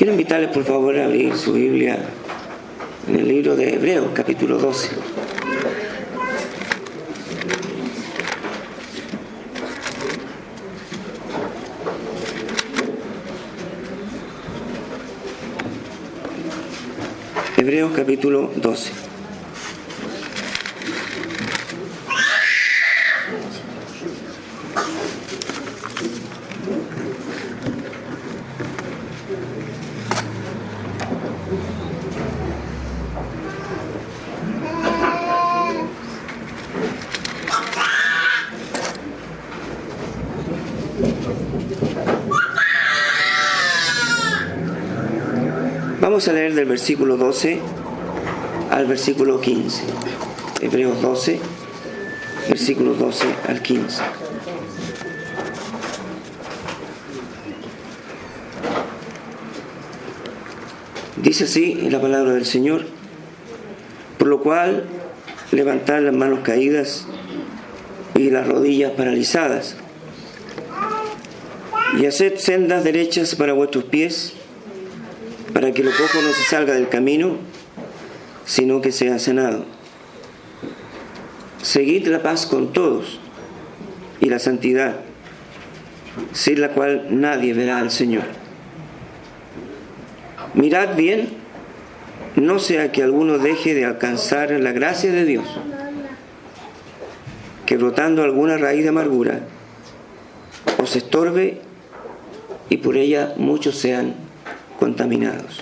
Quiero invitarles por favor a abrir su Biblia en el libro de Hebreos, capítulo 12. Hebreos capítulo 12. Vamos a leer del versículo 12 al versículo 15. Hebreos 12, versículos 12 al 15. Dice así la palabra del Señor: por lo cual levantad las manos caídas y las rodillas paralizadas, y haced sendas derechas para vuestros pies, para que lo cojo no se salga del camino, sino que sea sanado. Seguid la paz con todos y la santidad, sin la cual nadie verá al Señor. Mirad bien, no sea que alguno deje de alcanzar la gracia de Dios, que brotando alguna raíz de amargura os estorbe y por ella muchos sean contaminados.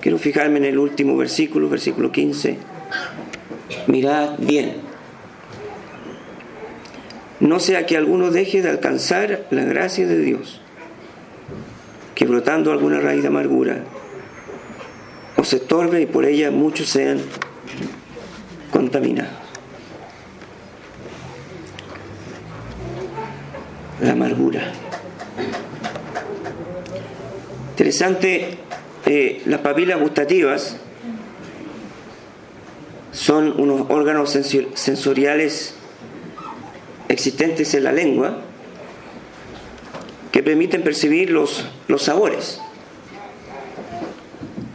Quiero fijarme en el último versículo, versículo 15. Mirad bien, no sea que alguno deje de alcanzar la gracia de Dios, que brotando alguna raíz de amargura os estorbe y por ella muchos sean contaminados. La amargura. Interesante, las papilas gustativas son unos órganos sensoriales existentes en la lengua que permiten percibir los sabores.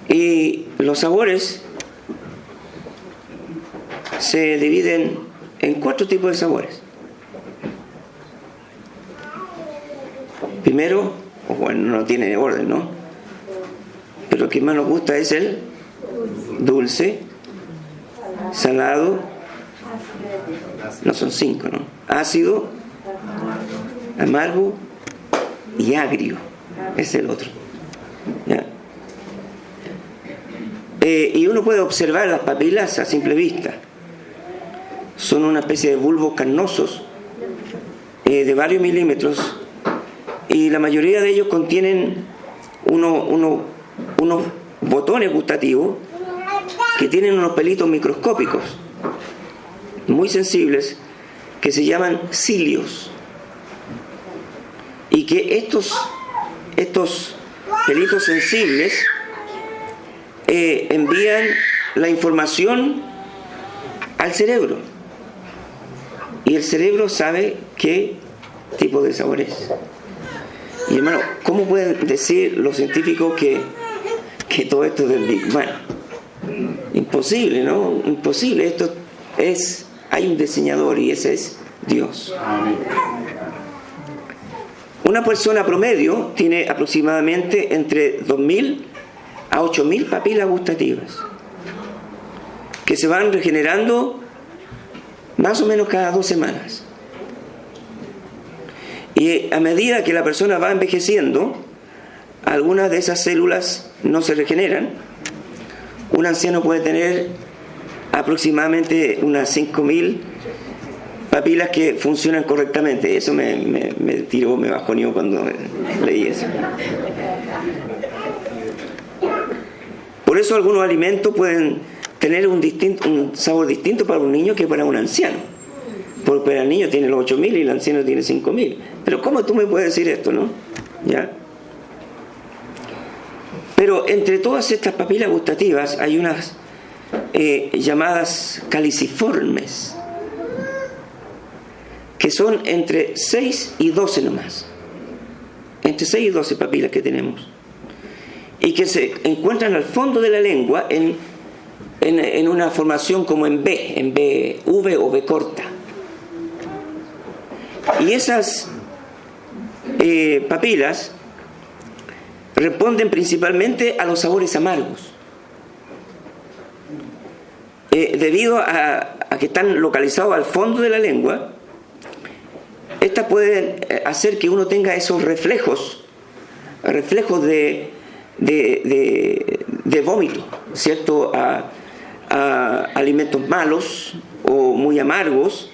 Y los sabores se dividen en 4 tipos de sabores. Primero, bueno, no tiene orden, ¿no? Pero lo que más nos gusta es el dulce, salado, no son 5, ¿no? Ácido, amargo y agrio, es el otro. ¿Ya? Y uno puede observar las papilas a simple vista. Son una especie de bulbos carnosos de varios milímetros, y la mayoría de ellos contienen unos botones gustativos que tienen unos pelitos microscópicos muy sensibles que se llaman cilios, y que estos pelitos sensibles envían la información al cerebro, y el cerebro sabe qué tipo de sabor es. Y hermano, ¿cómo pueden decir los científicos que todo esto es del Big Bang? Imposible, ¿no? Imposible. Hay un diseñador y ese es Dios. Una persona promedio tiene aproximadamente entre 2.000 a 8.000 papilas gustativas que se van regenerando más o menos cada 2 semanas. Y a medida que la persona va envejeciendo, algunas de esas células no se regeneran. Un anciano puede tener aproximadamente unas 5.000 papilas que funcionan correctamente. Eso me bajoneó cuando leí eso. Por eso algunos alimentos pueden tener un sabor distinto para un niño que para un anciano. Porque el niño tiene los 8.000 y el anciano tiene 5.000. Pero ¿cómo tú me puedes decir esto, no? ¿Ya? Pero entre todas estas papilas gustativas hay unas llamadas caliciformes, que son entre 6 y 12 nomás. Entre 6 y 12 papilas que tenemos. y que se encuentran al fondo de la lengua en una formación como en V o V corta. Y esas papilas responden principalmente a los sabores amargos. Debido a que están localizados al fondo de la lengua, estas pueden hacer que uno tenga esos reflejos de vómito, ¿cierto? A alimentos malos o muy amargos,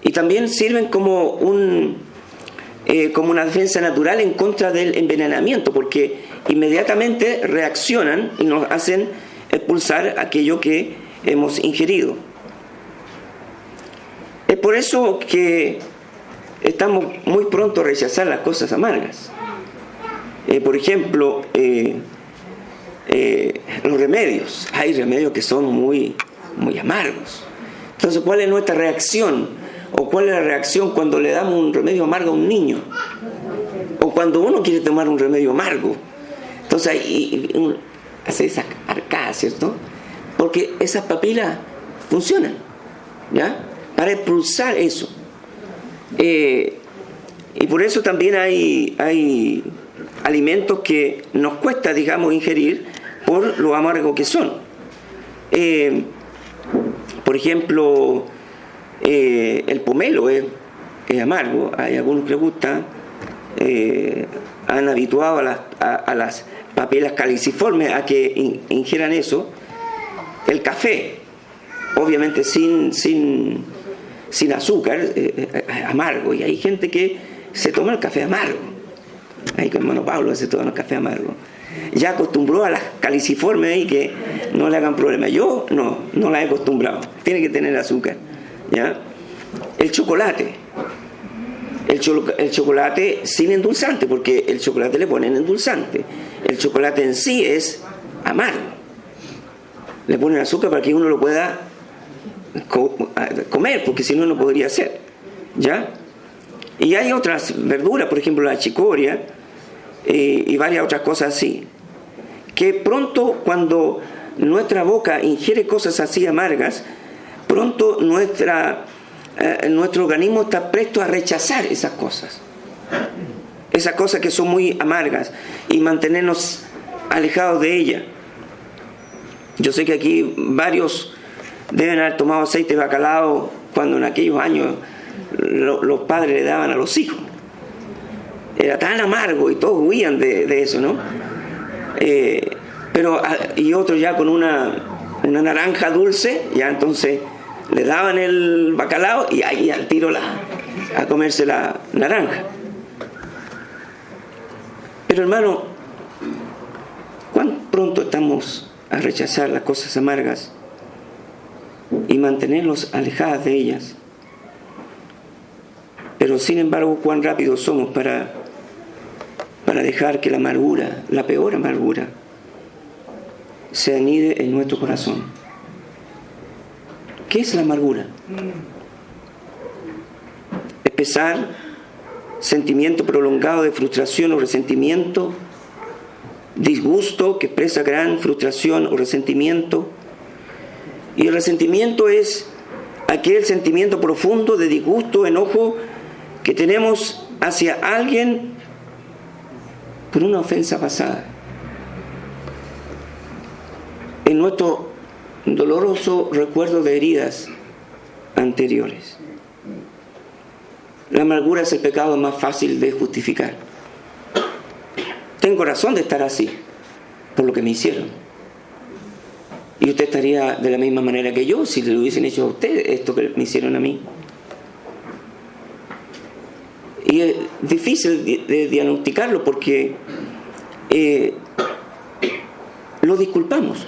y también sirven como una defensa natural en contra del envenenamiento, porque inmediatamente reaccionan y nos hacen expulsar aquello que hemos ingerido. Es por eso que estamos muy pronto a rechazar las cosas amargas. Por ejemplo, los remedios. Hay remedios que son muy, muy amargos. Entonces, ¿cuál es nuestra reacción? ¿O cuál es la reacción cuando le damos un remedio amargo a un niño? O cuando uno quiere tomar un remedio amargo. Entonces, uno hace esa arcada, ¿cierto? Porque esas papilas funcionan, ¿ya? Para expulsar eso. Y por eso también hay alimentos que nos cuesta, digamos, ingerir por lo amargo que son. Por ejemplo, el pomelo es amargo. Hay algunos que les gusta, han habituado a las papilas caliciformes a que ingieran eso. El café, obviamente sin azúcar, amargo, y hay gente que se toma el café amargo. Ahí con hermano Pablo se toma el café amargo. Ya acostumbró a las caliciformes ahí que no le hagan problema. Yo no la he acostumbrado. Tiene que tener azúcar, ¿ya? El chocolate. El chocolate sin endulzante, porque el chocolate le ponen endulzante. El chocolate en sí es amargo. Le ponen azúcar para que uno lo pueda comer, porque si no, no podría ser, ¿ya? Y hay otras verduras, por ejemplo la chicoria, y varias otras cosas así, que pronto, cuando nuestra boca ingiere cosas así amargas, pronto nuestro organismo está presto a rechazar esas cosas que son muy amargas, y mantenernos alejados de ellas. Yo sé que aquí varios deben haber tomado aceite de bacalao cuando en aquellos años los padres le daban a los hijos. Era tan amargo y todos huían de eso, ¿no? Y otros ya con una naranja dulce, ya entonces le daban el bacalao y ahí al tiro a comerse la naranja. Pero hermano, ¿cuán pronto estamos a rechazar las cosas amargas y mantenernos alejadas de ellas? Pero sin embargo, cuán rápidos somos para dejar que la amargura, la peor amargura, se anide en nuestro corazón. ¿Qué es la amargura? Es pesar, sentimiento prolongado de frustración o resentimiento, disgusto que expresa gran frustración o resentimiento. Y el resentimiento es aquel sentimiento profundo de disgusto, enojo que tenemos hacia alguien por una ofensa pasada. En nuestro doloroso recuerdo de heridas anteriores. La amargura es el pecado más fácil de justificar. Tengo razón de estar así, por lo que me hicieron. Y usted estaría de la misma manera que yo si le hubiesen hecho a usted esto que me hicieron a mí. Y es difícil de diagnosticarlo porque lo disculpamos.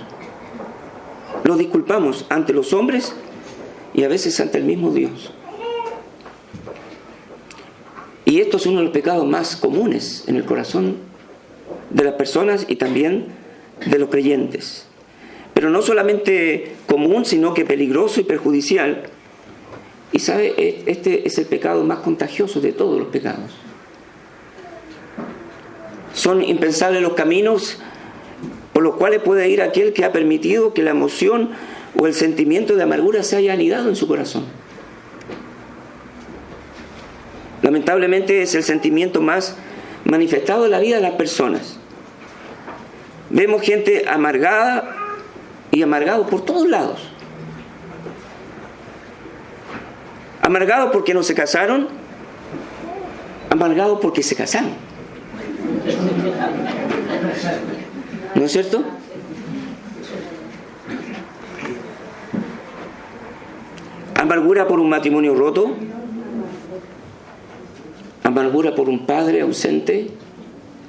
Lo disculpamos ante los hombres y a veces ante el mismo Dios. Y esto es uno de los pecados más comunes en el corazón de las personas y también de los creyentes. Pero no solamente común, sino que peligroso y perjudicial. Y sabe, este es el pecado más contagioso de todos los pecados. Son impensables los caminos por los cuales puede ir aquel que ha permitido que la emoción o el sentimiento de amargura se haya anidado en su corazón. Lamentablemente es el sentimiento más manifestado en la vida de las personas. Vemos gente amargada y amargado por todos lados. Amargado porque no se casaron, amargado porque se casaron. ¿No es cierto? Amargura por un matrimonio roto, amargura por un padre ausente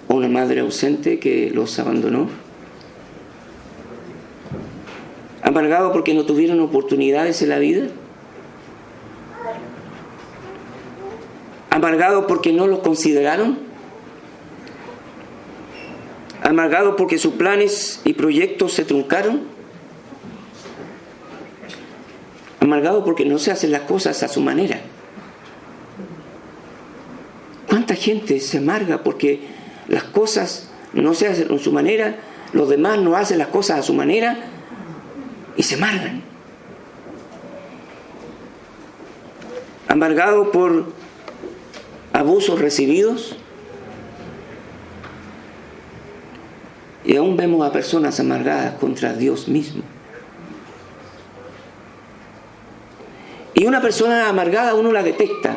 o una madre ausente que los abandonó. Amargado porque no tuvieron oportunidades en la vida. Amargado porque no los consideraron. Amargado porque sus planes y proyectos se truncaron. Amargado porque no se hacen las cosas a su manera. ¿Cuánta gente se amarga porque las cosas no se hacen a su manera, los demás no hacen las cosas a su manera y se amargan? Amargado por abusos recibidos. Y aún vemos a personas amargadas contra Dios mismo. Y una persona amargada uno la detecta.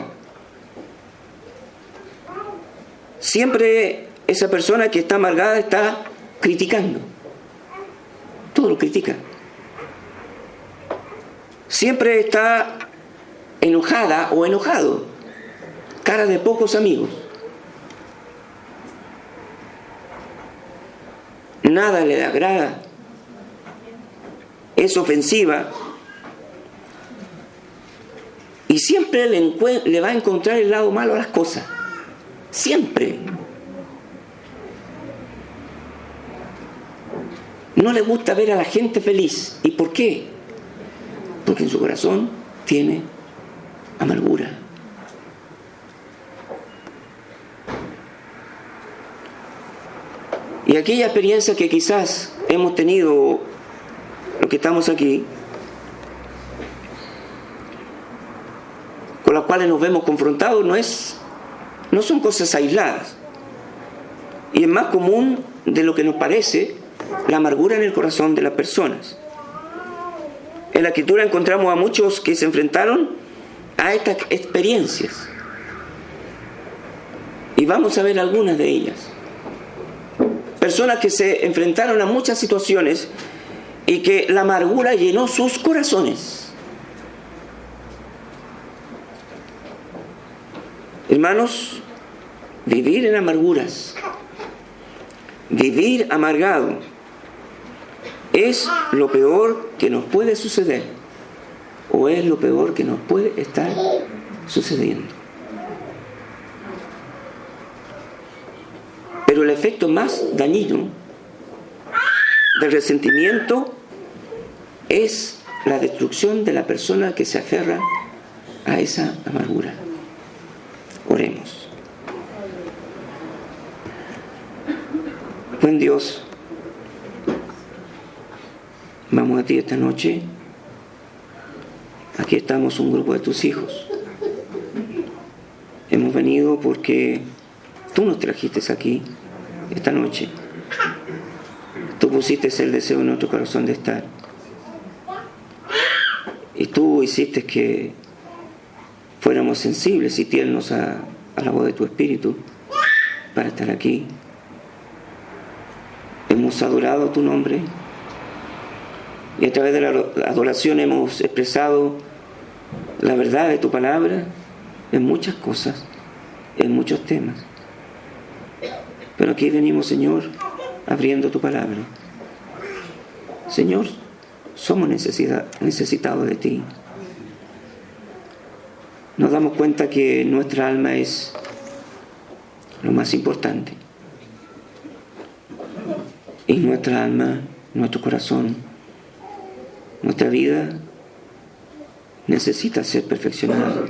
Siempre esa persona que está amargada está criticando. Todo lo critica. Siempre está enojada o enojado. Cara de pocos amigos. Nada le agrada. Es ofensiva. Y siempre le va a encontrar el lado malo a las cosas. Siempre. No le gusta ver a la gente feliz. ¿Y por qué? Porque en su corazón tiene amargura. Y aquella experiencia que quizás hemos tenido, los que estamos aquí, con las cuales nos vemos confrontados, no son cosas aisladas. Y es más común de lo que nos parece la amargura en el corazón de las personas. En la Escritura encontramos a muchos que se enfrentaron a estas experiencias. Y vamos a ver algunas de ellas. Personas que se enfrentaron a muchas situaciones y que la amargura llenó sus corazones. Hermanos, vivir en amarguras, vivir amargado, es lo peor que nos puede suceder, o es lo peor que nos puede estar sucediendo. Pero el efecto más dañino del resentimiento es la destrucción de la persona que se aferra a esa amargura. Oremos. Buen Dios, vamos a ti esta noche. Aquí estamos un grupo de tus hijos. Hemos venido porque tú nos trajiste aquí esta noche. Tú pusiste el deseo en nuestro corazón de estar. Y tú hiciste que fuéramos sensibles y tiernos a la voz de tu Espíritu para estar aquí. Hemos adorado tu nombre y a través de la adoración hemos expresado la verdad de tu palabra en muchas cosas, en muchos temas. Pero aquí venimos, Señor, abriendo tu palabra. Señor, somos necesitados de ti. Nos damos cuenta que nuestra alma es lo más importante. Y nuestra alma, nuestro corazón, nuestra vida necesita ser perfeccionada.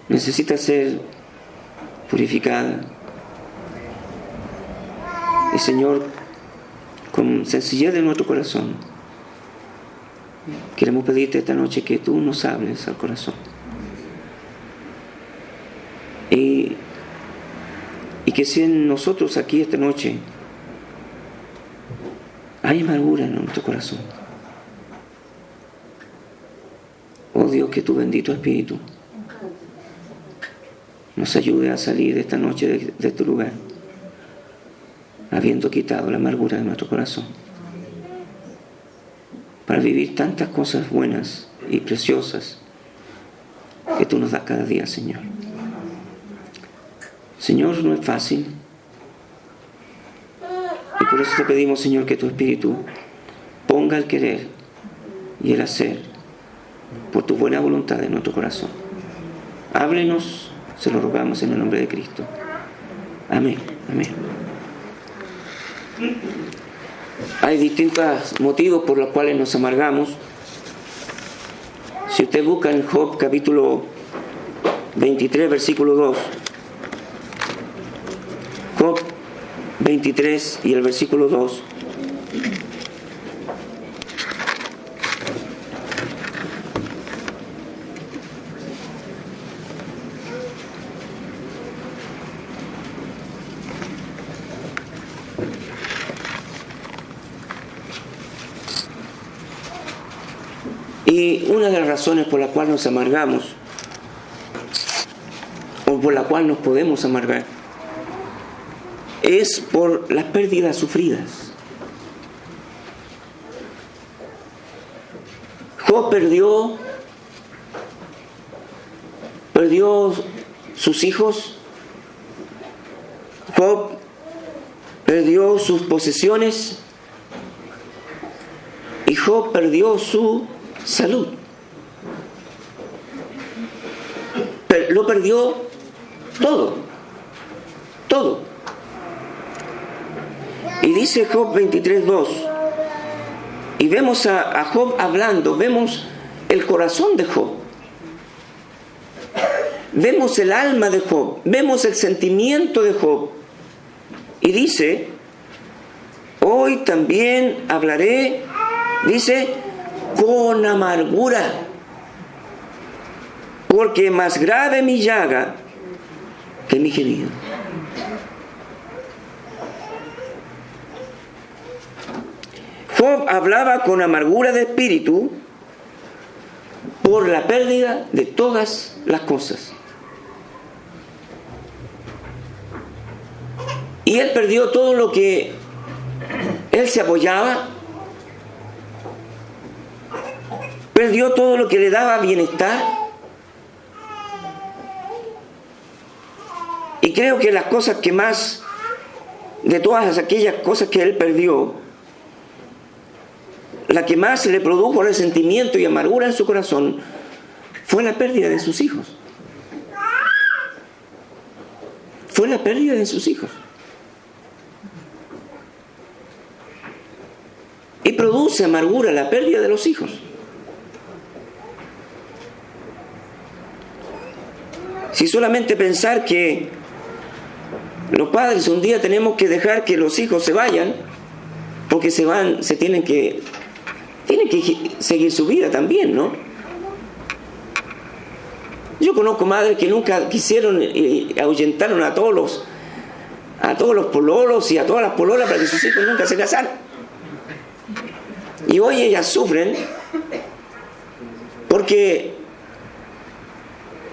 Necesita ser purificada. Y Señor, con sencillez de nuestro corazón, queremos pedirte esta noche que tú nos hables al corazón. Y que si en nosotros aquí esta noche hay amargura en nuestro corazón, oh Dios, que tu bendito Espíritu nos ayude a salir esta noche de este lugar, habiendo quitado la amargura de nuestro corazón, para vivir tantas cosas buenas y preciosas que tú nos das cada día, Señor. Señor, no es fácil, y por eso te pedimos, Señor, que tu Espíritu ponga el querer y el hacer por tu buena voluntad en nuestro corazón. Háblenos, se lo rogamos en el nombre de Cristo. Amén, amén. Hay distintos motivos por los cuales nos amargamos. Si usted busca en Job capítulo 23, versículo 2, Job 23 y el versículo 2, y una de las razones por la cual nos amargamos, o por la cual nos podemos amargar, es por las pérdidas sufridas. Job perdió sus hijos, Job perdió sus posesiones y Job perdió su salud. Lo perdió todo. Y dice Job 23:2, y vemos a Job hablando, vemos el corazón de Job, vemos el alma de Job, vemos el sentimiento de Job, y dice: hoy también hablaré, dice, con amargura, porque más grave mi llaga que mi gemido. Job hablaba con amargura de espíritu por la pérdida de todas las cosas. Y él perdió todo lo que él se apoyaba, perdió todo lo que le daba bienestar. Y creo que las cosas que más, de todas aquellas cosas que él perdió, la que más le produjo resentimiento y amargura en su corazón fue la pérdida de sus hijos. Fue la pérdida de sus hijos. Y produce amargura la pérdida de los hijos. Si solamente pensar que los padres un día tenemos que dejar que los hijos se vayan, porque tienen que seguir su vida también, ¿no? Yo conozco madres que nunca quisieron y ahuyentaron a todos los pololos y a todas las pololas para que sus hijos nunca se casaran. Y hoy ellas sufren porque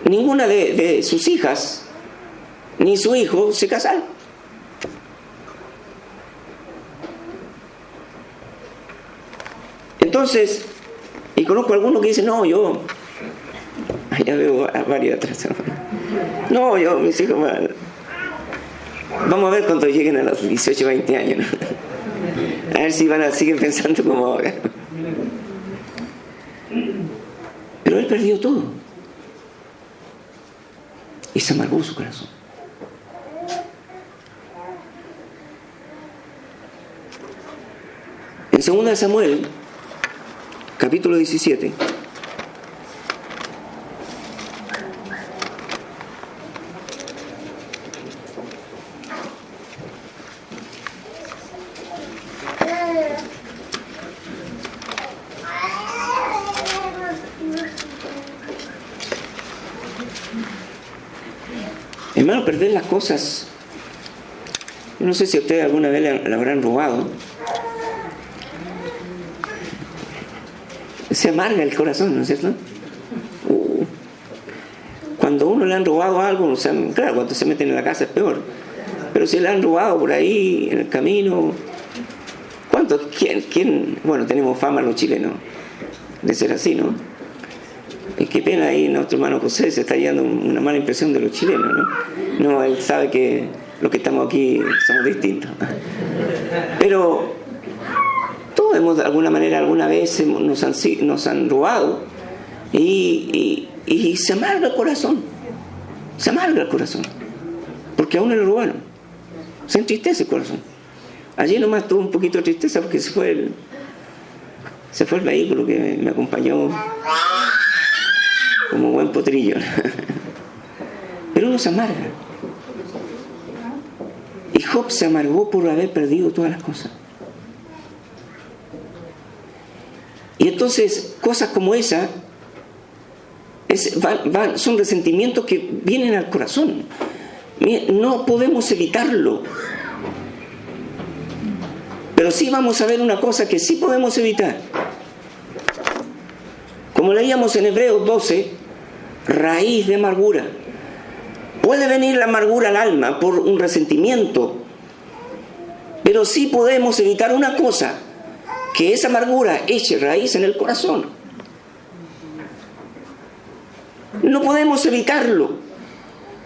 ninguna de sus hijas ni su hijo se casaron. Entonces, y conozco a algunos que dicen: no, yo, ya veo a varios atrás, no, mis hijos, vamos a ver cuando lleguen a los 18, 20 años, ¿no? A ver si siguen pensando como ahora. Pero él perdió todo y se amargó su corazón. En 2 Samuel capítulo 17, Hermano, perder las cosas. Yo no sé si a ustedes alguna vez le habrán robado. Se amarga el corazón, ¿no es cierto? Cuando a uno le han robado algo, o sea, claro, cuando se meten en la casa es peor. Pero si le han robado por ahí, en el camino... ¿Cuántos? ¿Quién? Bueno, tenemos fama los chilenos de ser así, ¿no? Y qué pena ahí nuestro hermano José se está llevando una mala impresión de los chilenos, ¿no? No, él sabe que los que estamos aquí somos distintos. Pero todos hemos, de alguna manera, alguna vez nos han robado y se amarga el corazón. Se amarga el corazón. Porque a uno le robaron. Se entristece el corazón. Allí nomás tuve un poquito de tristeza porque se fue el vehículo que me acompañó como buen potrillo. Pero uno se amarga. Y Job se amargó por haber perdido todas las cosas. Y entonces cosas como esa son resentimientos que vienen al corazón. No podemos evitarlo. Pero sí vamos a ver una cosa que sí podemos evitar. Como leíamos en Hebreos 12, raíz de amargura. Puede venir la amargura al alma por un resentimiento, pero sí podemos evitar una cosa, que esa amargura eche raíz en el corazón. No podemos evitarlo,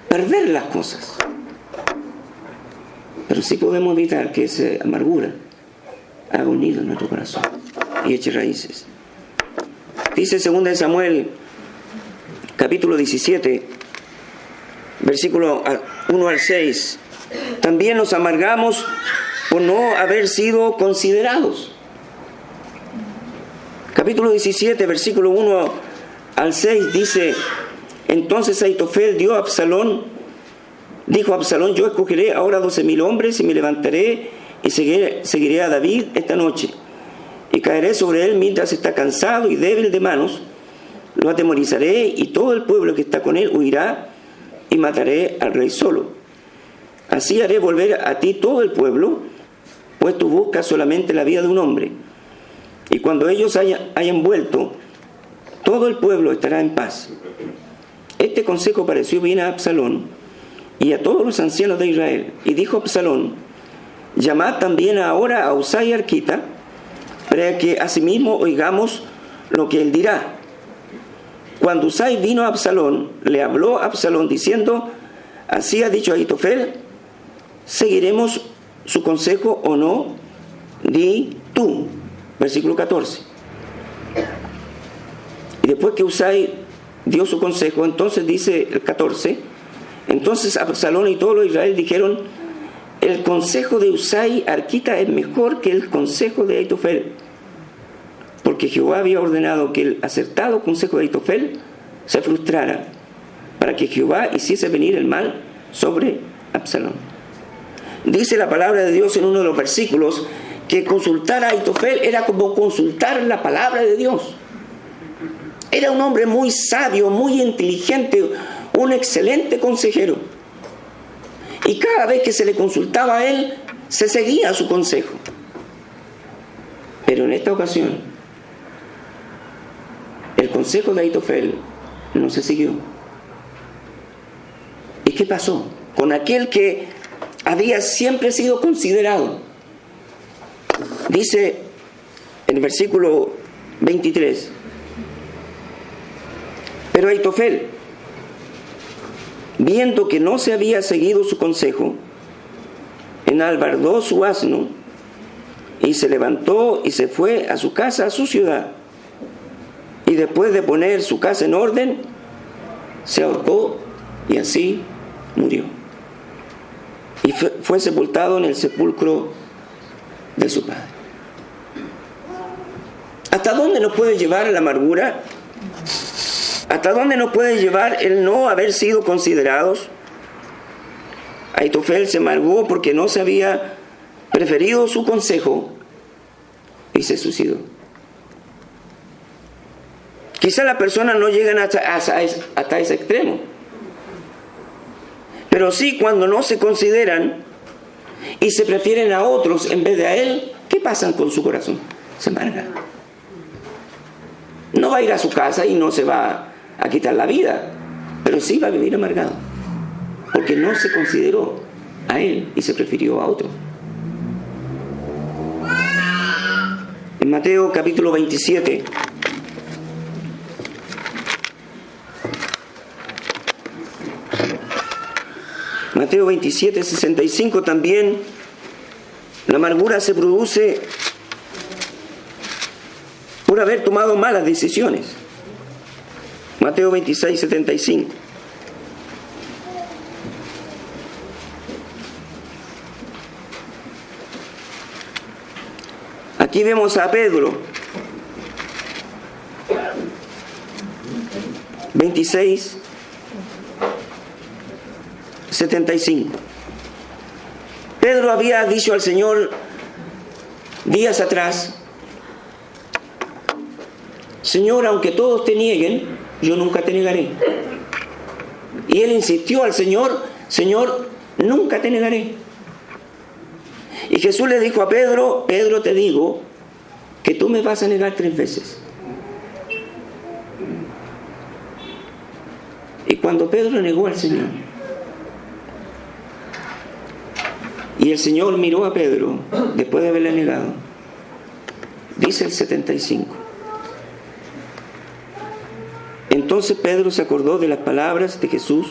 perder las cosas, pero sí podemos evitar que esa amargura haga un nido en nuestro corazón y eche raíces. Dice 2 Samuel, capítulo 17, versículo 1 al 6. También nos amargamos por no haber sido considerados. Capítulo 17, versículo 1 al 6 dice: entonces Ahitofel dijo a Absalón, yo escogeré ahora 12,000 hombres y me levantaré y seguiré a David esta noche. Y caeré sobre él mientras está cansado y débil de manos. Lo atemorizaré y todo el pueblo que está con él huirá y mataré al rey solo. Así haré volver a ti todo el pueblo, pues tú buscas solamente la vida de un hombre. Y cuando ellos hayan vuelto, todo el pueblo estará en paz. Este consejo pareció bien a Absalón y a todos los ancianos de Israel. Y dijo Absalón: llamad también ahora a Husai arquita, para que asimismo oigamos lo que él dirá. Cuando Husai vino a Absalón, le habló a Absalón diciendo: así ha dicho Ahitofel, ¿seguiremos su consejo o no? Di tú. Versículo 14. Y después que Husai dio su consejo, entonces dice el 14, entonces Absalón y todo lo de Israel dijeron: el consejo de Husai arquita es mejor que el consejo de Ahitofel, porque Jehová había ordenado que el acertado consejo de Ahitofel se frustrara, para que Jehová hiciese venir el mal sobre Absalón. Dice la palabra de Dios en uno de los versículos que consultar a Ahitofel era como consultar la palabra de Dios. Era un hombre muy sabio, muy inteligente, un excelente consejero. Y cada vez que se le consultaba a él, se seguía su consejo. Pero en esta ocasión, el consejo de Ahitofel no se siguió. ¿Y qué pasó con aquel que había siempre sido considerado? Dice en el versículo 23: pero Ahitofel, viendo que no se había seguido su consejo, enalbardó su asno y se levantó y se fue a su casa, a su ciudad. Y después de poner su casa en orden, se ahorcó y así murió. Y fue sepultado en el sepulcro de su padre. ¿Hasta dónde nos puede llevar la amargura? ¿Hasta dónde nos puede llevar el no haber sido considerados? Ahitofel se amargó porque no se había preferido su consejo y se suicidó. Quizá las personas no llegan hasta ese extremo, Pero sí, cuando no se consideran y se prefieren a otros en vez de a Él, ¿qué pasa con su corazón? Se amarga. No va a ir a su casa y no se va a quitar la vida, pero sí va a vivir amargado, porque no se consideró a Él y se prefirió a otro. En Mateo capítulo 27, Mateo 27, 65 también, la amargura se produce por haber tomado malas decisiones. Mateo 26, 75. Aquí vemos a Pedro, 26, 75. Pedro había dicho al Señor días atrás: Señor, aunque todos te nieguen, yo nunca te negaré. Y él insistió al Señor: Señor, nunca te negaré. Y Jesús le dijo a Pedro: Pedro, te digo que tú me vas a negar 3 veces. Y cuando Pedro negó al Señor, y el Señor miró a Pedro después de haberle negado, dice el 75. Entonces Pedro se acordó de las palabras de Jesús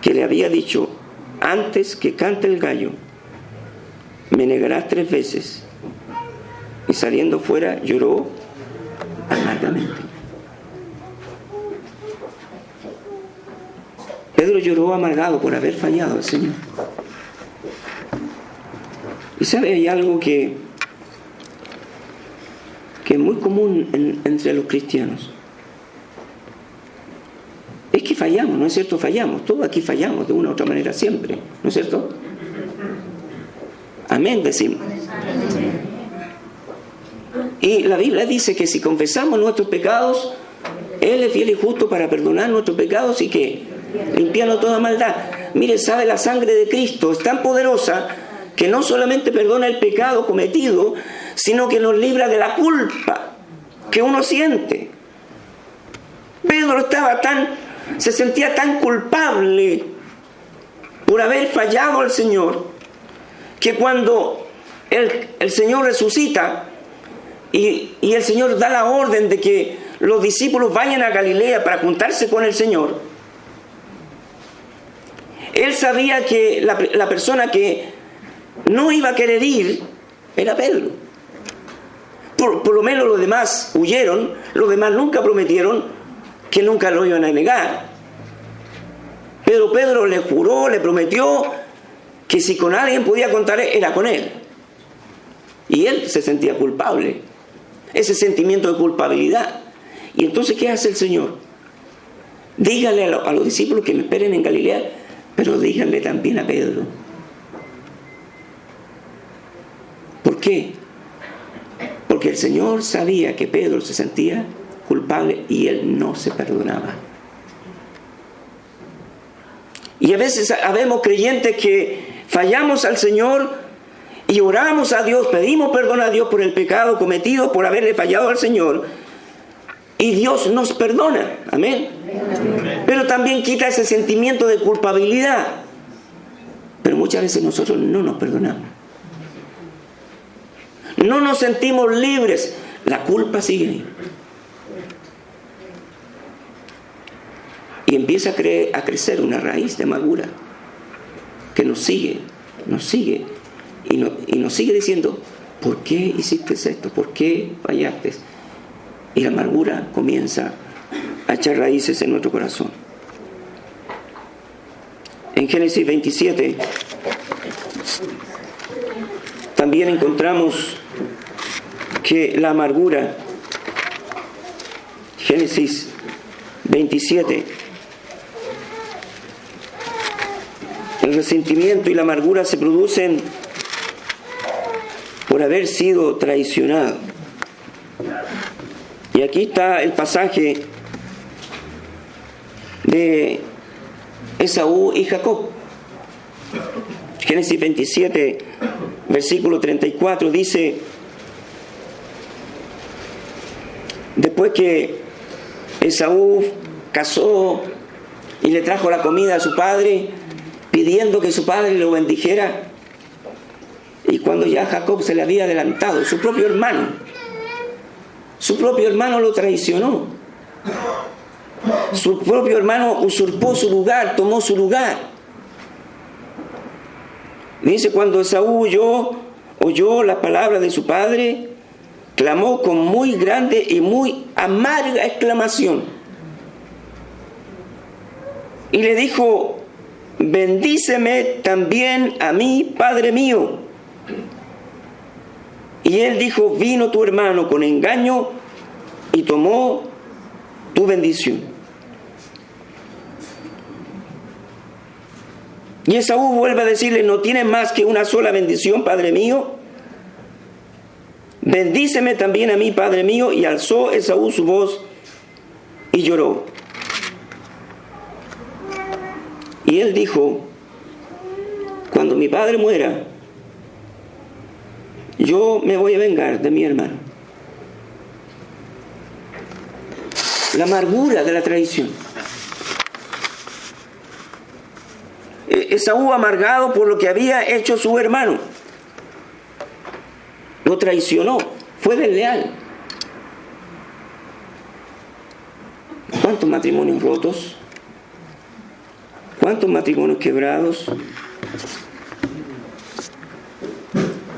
que le había dicho: antes que cante el gallo, me negarás 3 veces. Y saliendo fuera lloró amargamente. Pedro lloró amargado por haber fallado al Señor. Y sabe, hay algo que es muy común entre los cristianos. Es que fallamos, ¿no es cierto? Fallamos, todos aquí fallamos de una u otra manera siempre, ¿no es cierto? Amén, decimos. Y la Biblia dice que si confesamos nuestros pecados, Él es fiel y justo para perdonar nuestros pecados y que limpiarnos toda maldad. Mire, sabe, la sangre de Cristo es tan poderosa que no solamente perdona el pecado cometido, sino que nos libra de la culpa que uno siente. Pedro se sentía tan culpable por haber fallado al Señor, que cuando el Señor resucita y el Señor da la orden de que los discípulos vayan a Galilea para juntarse con el Señor, él sabía que la persona que no iba a querer ir era Pedro. Por lo menos los demás huyeron, los demás nunca prometieron que nunca lo iban a negar. Pero Pedro le juró, le prometió que si con alguien podía contar era con él. Y él se sentía culpable, ese sentimiento de culpabilidad. Y entonces, ¿qué hace el Señor? Díganle a los discípulos que me esperen en Galilea, pero díganle también a Pedro. ¿Por qué? Porque el Señor sabía que Pedro se sentía culpable y él no se perdonaba. Y a veces habemos creyentes que fallamos al Señor y oramos a Dios, pedimos perdón a Dios por el pecado cometido, por haberle fallado al Señor, y Dios nos perdona. Amén. Pero también quita ese sentimiento de culpabilidad. Pero muchas veces nosotros no nos perdonamos. No nos sentimos libres. La culpa sigue ahí. Y empieza a crecer una raíz de amargura que nos sigue y nos sigue diciendo: ¿por qué hiciste esto? ¿Por qué fallaste? Y la amargura comienza a echar raíces en nuestro corazón. En Génesis 27 también encontramos que la amargura, Génesis 27, el resentimiento y la amargura se producen por haber sido traicionado. Y aquí está el pasaje de Esaú y Jacob. Génesis 27, versículo 34 dice: después que Esaú cazó y le trajo la comida a su padre, pidiendo que su padre lo bendijera, y cuando ya Jacob se le había adelantado, su propio hermano lo traicionó. Su propio hermano usurpó su lugar, tomó su lugar. Dice: cuando Esaú oyó la palabra de su padre, clamó con muy grande y muy amarga exclamación. Y le dijo: bendíceme también a mí, padre mío. Y él dijo: vino tu hermano con engaño y tomó tu bendición. Y Esaú vuelve a decirle: ¿no tienes más que una sola bendición, padre mío? Bendíceme también a mí, padre mío. Y alzó Esaú su voz y lloró. Y él dijo: cuando mi padre muera, yo me voy a vengar de mi hermano. La amargura de la traición. Esaú amargado por lo que había hecho su hermano. Lo traicionó, fue desleal. ¿Cuántos matrimonios rotos? ¿Cuántos matrimonios quebrados?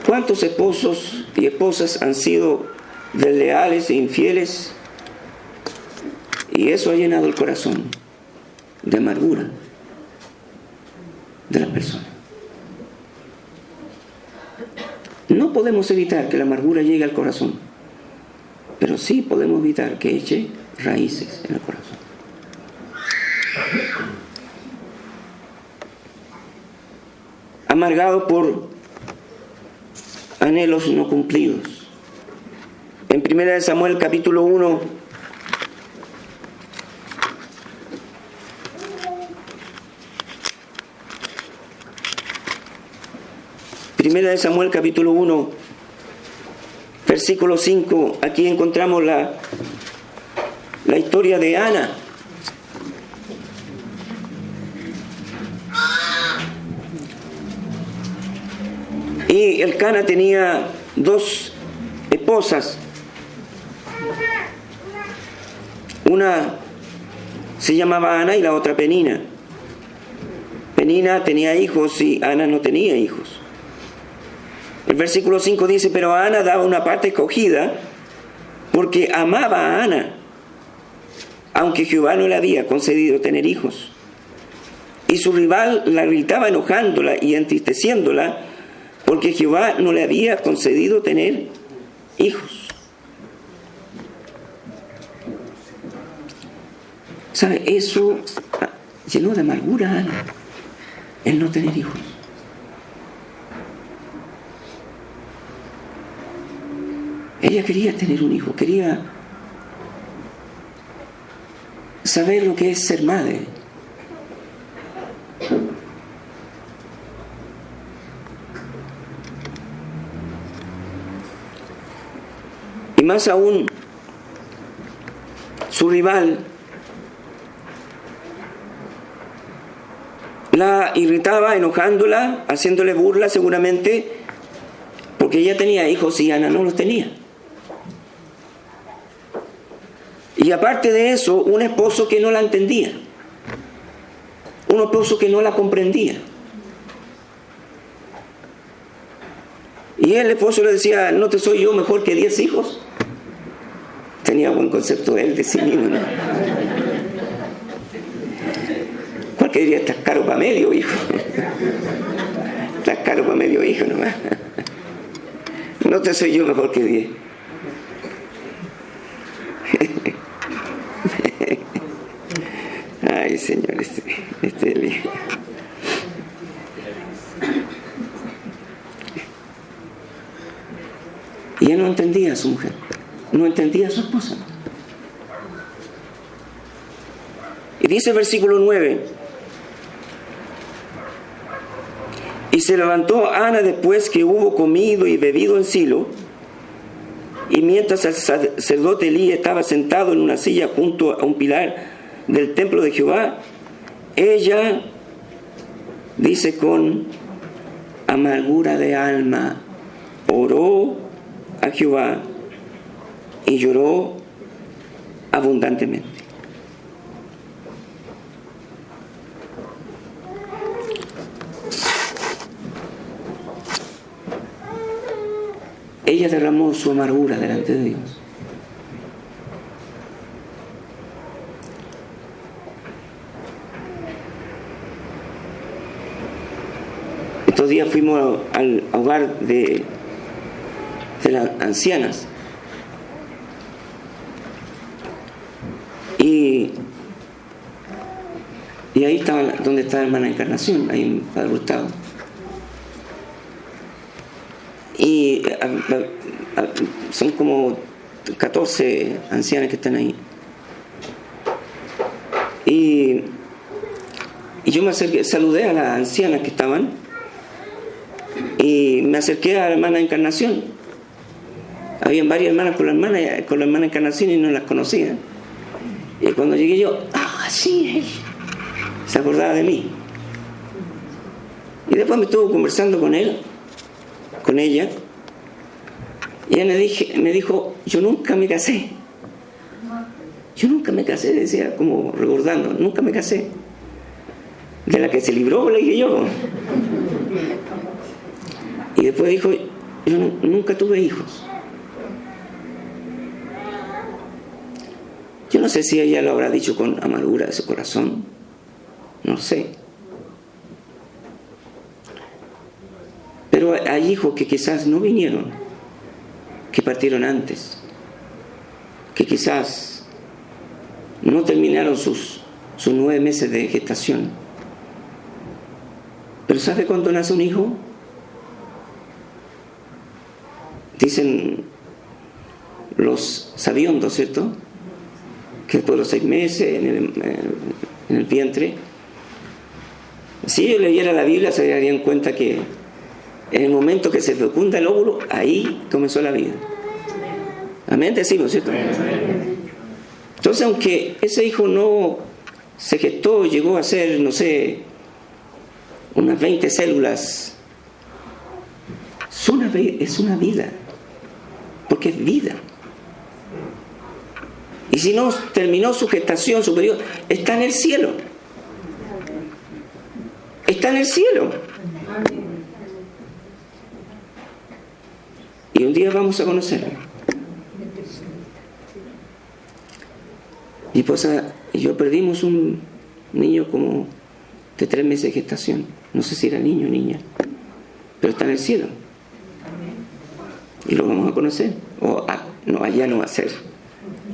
¿Cuántos esposos y esposas han sido desleales e infieles? Y eso ha llenado el corazón de amargura de la persona. No podemos evitar que la amargura llegue al corazón, pero sí podemos evitar que eche raíces en el corazón. Amargado por anhelos no cumplidos. En 1 Samuel capítulo 1, Primera de Samuel capítulo 1, versículo 5, aquí encontramos la historia de Ana. Y Elcana tenía dos esposas. Una se llamaba Ana y la otra Penina. Penina tenía hijos y Ana no tenía hijos. El versículo 5 dice: pero a Ana daba una parte escogida porque amaba a Ana, aunque Jehová no le había concedido tener hijos. Y su rival la irritaba enojándola y entristeciéndola, porque Jehová no le había concedido tener hijos. ¿Sabe? Eso llenó de amargura a Ana, el no tener hijos. Ella quería tener un hijo, quería saber lo que es ser madre. Y más aún, su rival la irritaba, enojándola, haciéndole burla seguramente, porque ella tenía hijos y Ana no los tenía. Y aparte de eso, un esposo que no la entendía, un esposo que no la comprendía. Y el esposo le decía: ¿no te soy yo mejor que 10 hijos? Tenía buen concepto él de sí mismo, ¿no? Cualquiera diría: estás caro para medio hijo. Estás caro para medio hijo nomás. No te soy yo mejor que 10. Ay, Señor, este viejo. Y él no entendía a su mujer, no entendía a su esposa. Y dice el versículo 9: Y se levantó Ana después que hubo comido y bebido en Silo, y mientras el sacerdote Elí estaba sentado en una silla junto a un pilar del templo de Jehová, ella, dice, con amargura de alma, oró a Jehová y lloró abundantemente. Ella derramó su amargura delante de Dios. Estos días fuimos al hogar de las ancianas y ahí estaba donde está la hermana Encarnación, ahí en Padre Hurtado. Y son como 14 ancianas que están ahí. Y yo me acerqué, saludé a las ancianas que estaban y me acerqué a la hermana Encarnación. Habían varias hermanas con la hermana Encarnación y no las conocía. Y cuando llegué yo, sí, se acordaba de mí. Y después me estuve conversando con ella, y ella me dijo, yo nunca me casé, decía, como recordando, nunca me casé. De la que se libró, le dije yo. Y después dijo, yo nunca tuve hijos. Yo no sé si ella lo habrá dicho con amargura de su corazón, no sé. Pero hay hijos que quizás no vinieron, que partieron antes, que quizás no terminaron sus 9 meses de gestación. Pero ¿sabe cuándo nace un hijo? Dicen los sabiondos, ¿cierto? Que después de los 6 meses en el vientre. Si ellos leyeran la Biblia se darían cuenta que en el momento que se fecunda el óvulo, ahí comenzó la vida. Amén, decimos, ¿cierto? Entonces, aunque ese hijo no se gestó, llegó a ser, no sé, unas 20 células, es una vida, porque es vida. Y si no terminó su gestación superior, está en el cielo. Está en el cielo. Y un día vamos a conocerlo. Mi esposa y yo perdimos un niño como de 3 meses de gestación. No sé si era niño o niña, pero está en el cielo. Y lo vamos a conocer. No, allá no va a ser.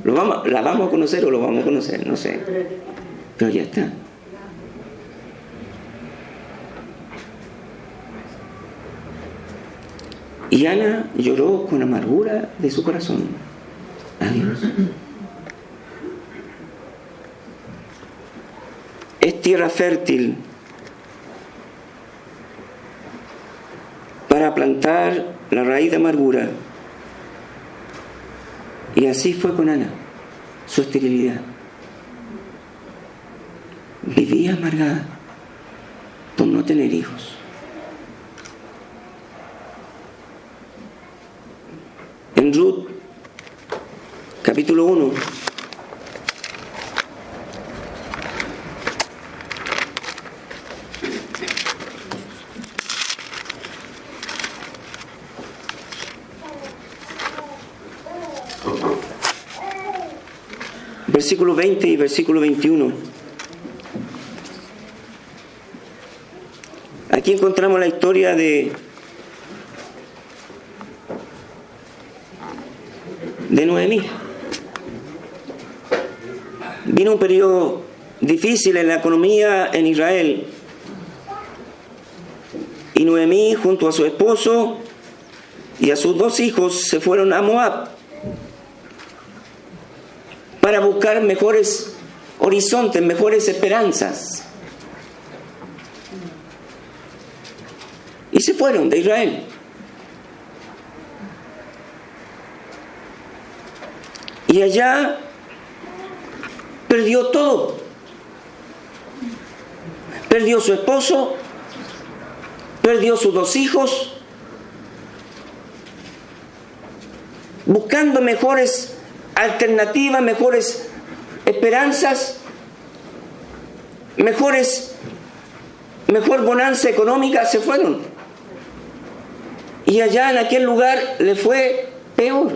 ¿La vamos a conocer o lo vamos a conocer? No sé. Pero ya está. Y Ana lloró con amargura de su corazón a Dios. Es tierra fértil para plantar la raíz de amargura. Y así fue con Ana, su esterilidad. Vivía amargada por no tener hijos. En Ruth, capítulo 1, versículo 20 y versículo 21. Aquí encontramos la historia de Noemí. Vino un periodo difícil en la economía en Israel. Y Noemí, junto a su esposo y a sus 2 hijos, se fueron a Moab para buscar mejores horizontes, mejores esperanzas. y se fueron de Israel. Y allá perdió todo. Perdió su esposo, perdió sus 2 hijos, buscando mejores alternativas, mejores esperanzas, mejor bonanza económica, se fueron. Y allá en aquel lugar le fue peor.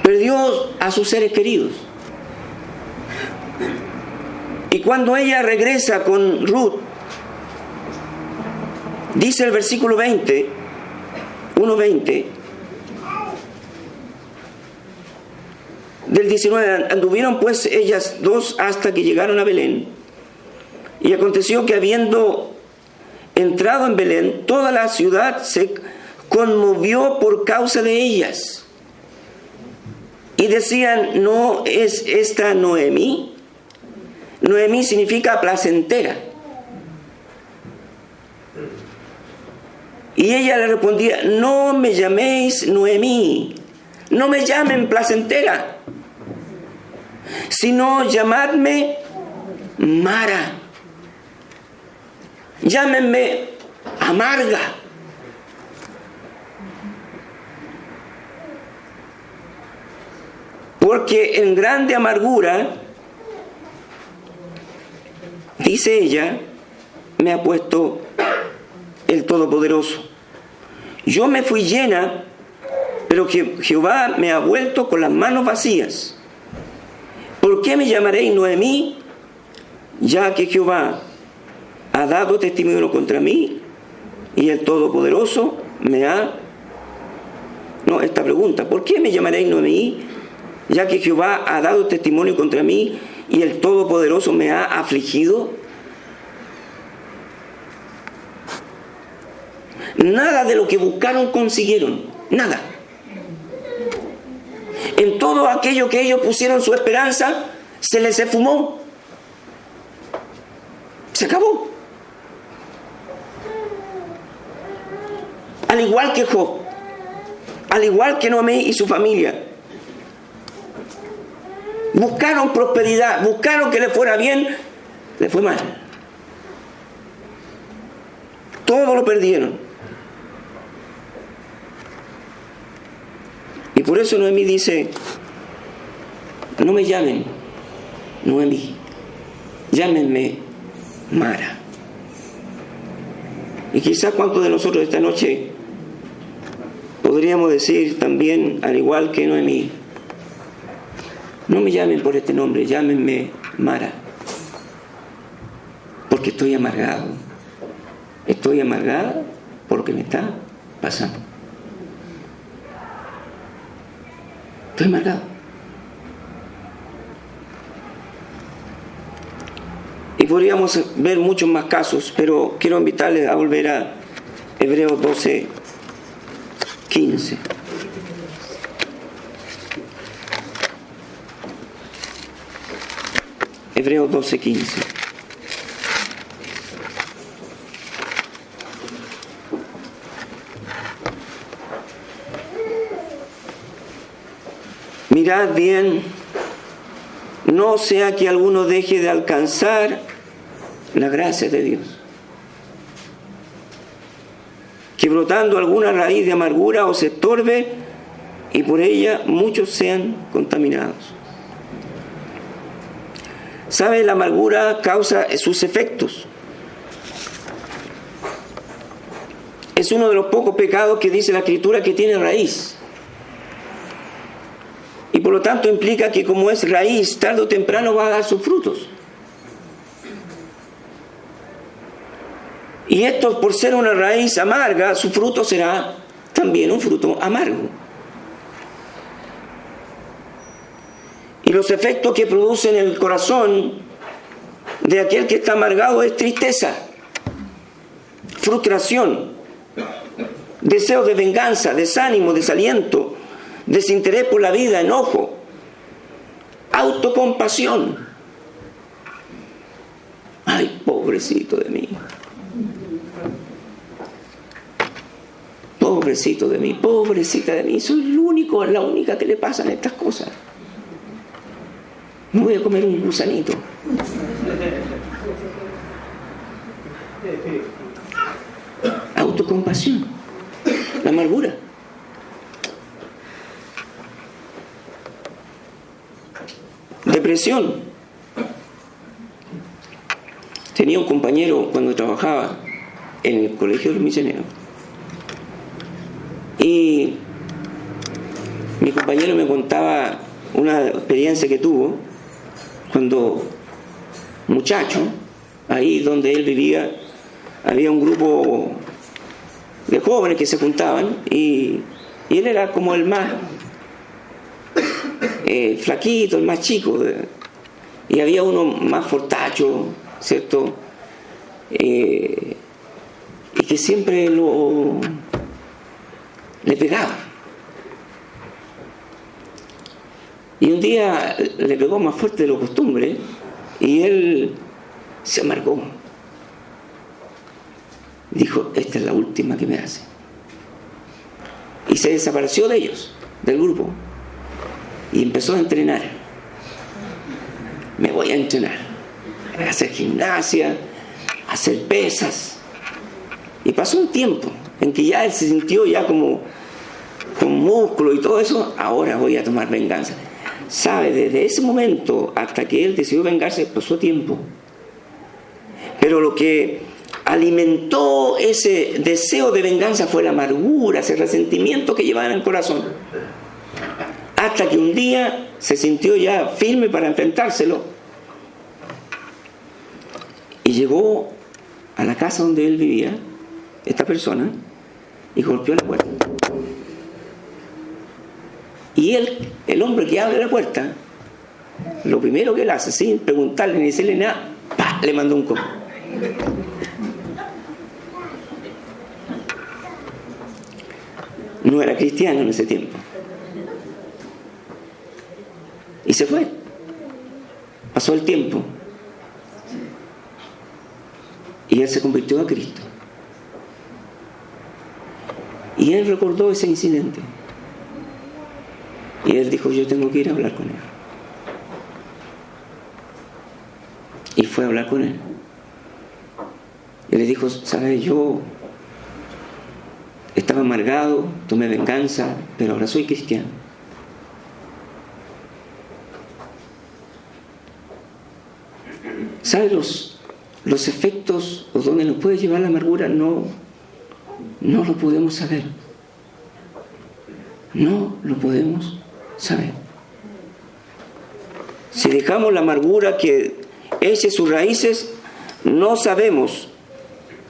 Perdió a sus seres queridos. Y cuando ella regresa con Ruth, dice el versículo 20, 1:20 del 19, anduvieron pues ellas 2 hasta que llegaron a Belén. Y aconteció que habiendo entrado en Belén, toda la ciudad se conmovió por causa de ellas. Y decían, ¿no es esta Noemí? Noemí significa placentera. Y ella le respondía, no me llaméis Noemí, no me llamen placentera, sino llamadme Mara, llámenme amarga. Porque en grande amargura, dice ella, me ha puesto el Todopoderoso. Yo me fui llena, pero Jehová me ha vuelto con las manos vacías. ¿Por qué me llamaréis Noemí? Ya que Jehová ha dado testimonio contra mí y el Todopoderoso me ha... No, esta pregunta, ¿por qué me llamaréis Noemí? Ya que Jehová ha dado testimonio contra mí y el Todopoderoso me ha afligido. Nada de lo que buscaron consiguieron, nada. En todo aquello que ellos pusieron su esperanza, se les esfumó. Se acabó. Al igual que Job, al igual que Noemí y su familia. Buscaron prosperidad, buscaron que le fuera bien, le fue mal. Todo lo perdieron. Y por eso Noemí dice, no me llamen Noemí, llámenme Mara. Y quizás cuántos de nosotros esta noche podríamos decir también, al igual que Noemí, no me llamen por este nombre, llámenme Mara, porque estoy amargado. Estoy amargada por lo que me está pasando. Estoy amargado. Y podríamos ver muchos más casos, pero quiero invitarles a volver a Hebreos 12:15. Hebreos 12:15. Mirad bien, no sea que alguno deje de alcanzar la gracia de Dios, que brotando alguna raíz de amargura os estorbe y por ella muchos sean contaminados. ¿Sabe? La amargura causa sus efectos. Es uno de los pocos pecados que dice la Escritura que tiene raíz. Y por lo tanto implica que como es raíz, tarde o temprano va a dar sus frutos. Y esto, por ser una raíz amarga, su fruto será también un fruto amargo. Y los efectos que produce en el corazón de aquel que está amargado es tristeza, frustración, deseo de venganza, desánimo, desaliento, desinterés por la vida, enojo, autocompasión. Ay, pobrecito de mí. Pobrecito de mí, pobrecita de mí. Soy el único, la única que le pasan estas cosas. Me voy a comer un gusanito. Autocompasión. La amargura. Depresión. Tenía un compañero cuando trabajaba en el colegio de los misioneros. Y mi compañero me contaba una experiencia que tuvo cuando muchacho, ahí donde él vivía, había un grupo de jóvenes que se juntaban y él era como el más flaquito, el más chico, y había uno más fortacho, ¿cierto? Y que siempre le pegaba. Y un día le pegó más fuerte de lo costumbre y él se amargó. Dijo, esta es la última que me hace. Y se desapareció de ellos, del grupo. Y empezó a entrenar. Me voy a entrenar. A hacer gimnasia, a hacer pesas. Y pasó un tiempo en que ya él se sintió ya como con músculo y todo eso. Ahora voy a tomar venganza. ¿Sabe? Desde ese momento hasta que él decidió vengarse pasó tiempo. Pero lo que alimentó ese deseo de venganza fue la amargura, ese resentimiento que llevaba en el corazón. Hasta que un día se sintió ya firme para enfrentárselo y llegó a la casa donde él vivía, esta persona, y golpeó la puerta. Y él, el hombre que abre la puerta, lo primero que él hace, sin preguntarle ni decirle nada, ¡pah!, le mandó un copo. No era cristiano en ese tiempo. Y se fue. Pasó el tiempo. Y él se convirtió a Cristo. Y él recordó ese incidente. Y él dijo, yo tengo que ir a hablar con él. Y fue a hablar con él. Y le dijo, ¿sabes? Yo estaba amargado, tomé venganza, pero ahora soy cristiano. ¿Sabes? Los efectos o dónde nos puede llevar la amargura no lo podemos saber. No lo podemos saber. Si dejamos la amargura que eche sus raíces, no sabemos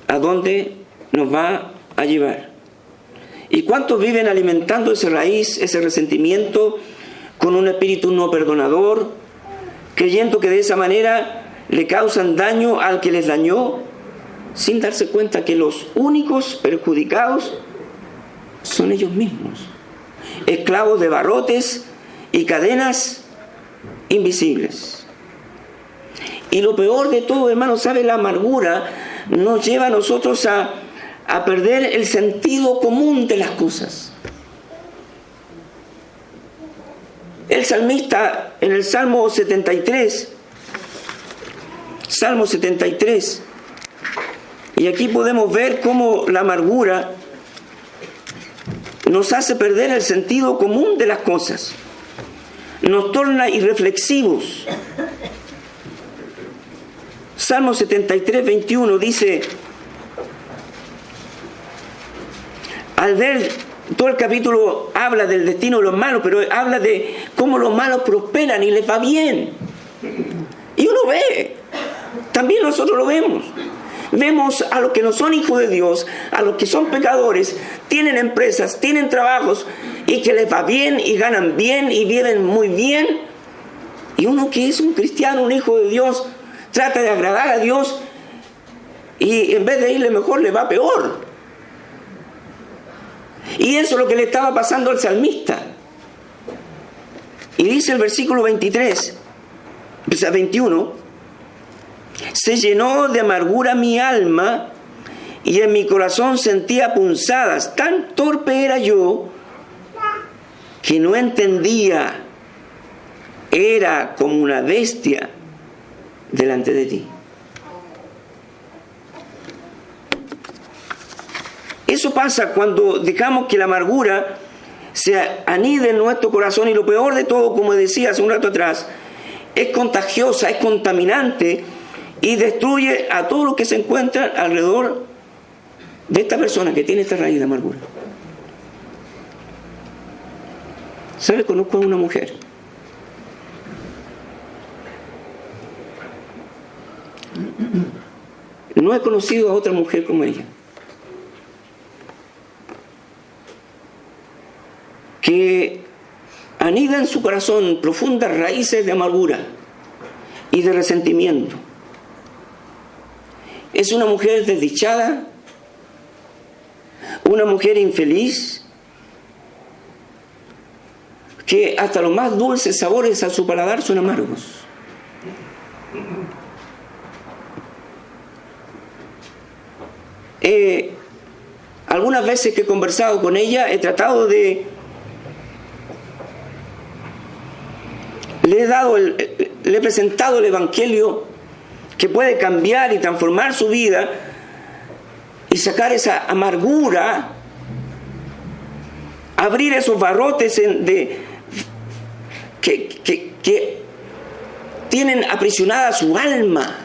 a dónde nos va a llevar. ¿Y cuántos viven alimentando esa raíz, ese resentimiento, con un espíritu no perdonador, creyendo que de esa manera le causan daño al que les dañó, sin darse cuenta que los únicos perjudicados son ellos mismos, esclavos de barrotes y cadenas invisibles? Y lo peor de todo, hermano, ¿sabe? La amargura nos lleva a nosotros a perder el sentido común de las cosas. El salmista en el Salmo 73, y aquí podemos ver cómo la amargura nos hace perder el sentido común de las cosas, nos torna irreflexivos. Salmo 73, 21 dice, al ver, todo el capítulo habla del destino de los malos, pero habla de cómo los malos prosperan y les va bien. Y uno ve, también nosotros lo vemos. Vemos a los que no son hijos de Dios, a los que son pecadores, tienen empresas, tienen trabajos y que les va bien y ganan bien y viven muy bien. Y uno que es un cristiano, un hijo de Dios, trata de agradar a Dios y en vez de irle mejor le va peor. Y eso es lo que le estaba pasando al salmista. Y dice el versículo 23, 21, se llenó de amargura mi alma y en mi corazón sentía punzadas. Tan torpe era yo que no entendía. Era como una bestia delante de ti. Eso pasa cuando dejamos que la amargura se anide en nuestro corazón, y lo peor de todo, como decía hace un rato atrás, es contagiosa, es contaminante y destruye a todo lo que se encuentra alrededor de esta persona que tiene esta raíz de amargura. ¿Sabe? Conozco a una mujer no he conocido a otra mujer como ella, que anida en su corazón profundas raíces de amargura y de resentimiento. Es una mujer desdichada, una mujer infeliz, que hasta los más dulces sabores a su paladar son amargos. Algunas veces que he conversado con ella, he tratado de... Le he presentado el Evangelio que puede cambiar y transformar su vida y sacar esa amargura, abrir esos barrotes que tienen aprisionada su alma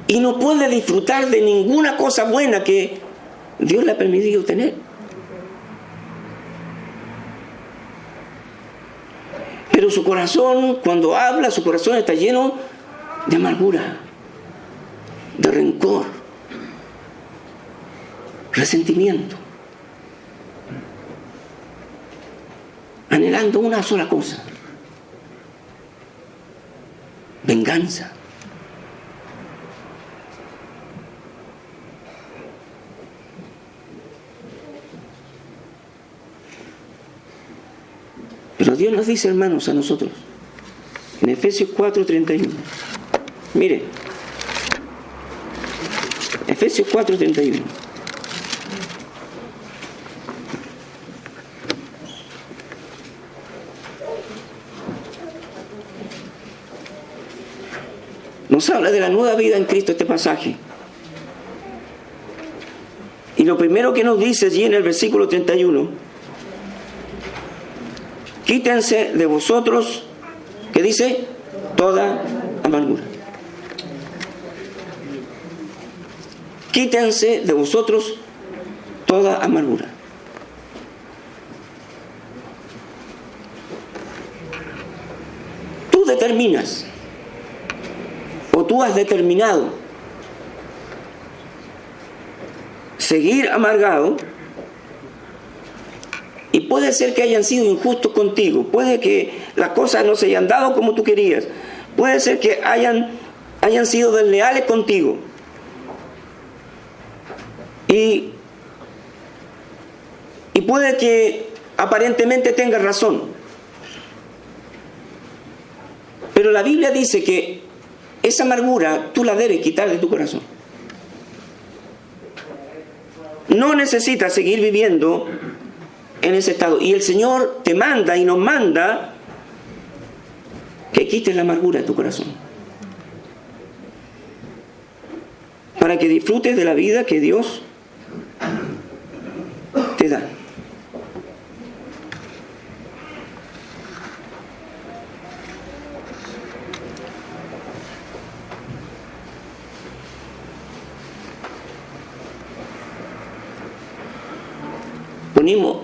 y no puede disfrutar de ninguna cosa buena que Dios le ha permitido tener. Pero su corazón, cuando habla, su corazón está lleno de amargura, de rencor, resentimiento, anhelando una sola cosa: venganza. Pero Dios nos dice, hermanos, a nosotros, en Efesios 4:31. Mire, Efesios 4:31. Nos habla de la nueva vida en Cristo este pasaje. Y lo primero que nos dice allí en el versículo 31: quítense de vosotros, ¿qué dice? Toda amargura. Quítense de vosotros toda amargura. Tú determinas, o tú has determinado seguir amargado. Y puede ser que hayan sido injustos contigo, puede que las cosas no se hayan dado como tú querías, puede ser que hayan sido desleales contigo. Y puede que aparentemente tengas razón. Pero la Biblia dice que esa amargura tú la debes quitar de tu corazón. No necesitas seguir viviendo en ese estado. Y el Señor te manda y nos manda que quites la amargura de tu corazón, para que disfrutes de la vida que Dios te da.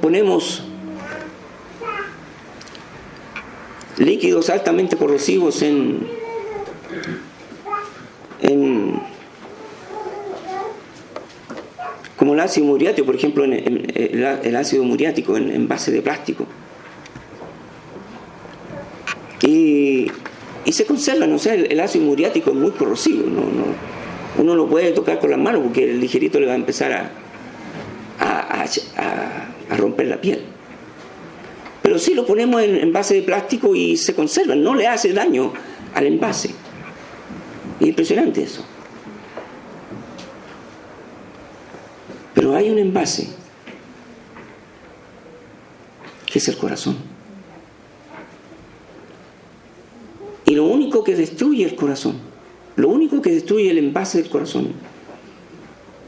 Ponemos líquidos altamente corrosivos como el ácido muriático, por ejemplo, el ácido muriático en base de plástico, y se conserva. O sea, el ácido muriático es muy corrosivo, uno lo puede tocar con las manos porque el ligerito le va a empezar a romper la piel. Pero pero sí lo ponemos en envase de plástico y se conservan, no le hace daño al envase. Es impresionante eso. Pero hay un envase que es el corazón. Y lo único que destruye el corazón, lo único que destruye el envase del corazón,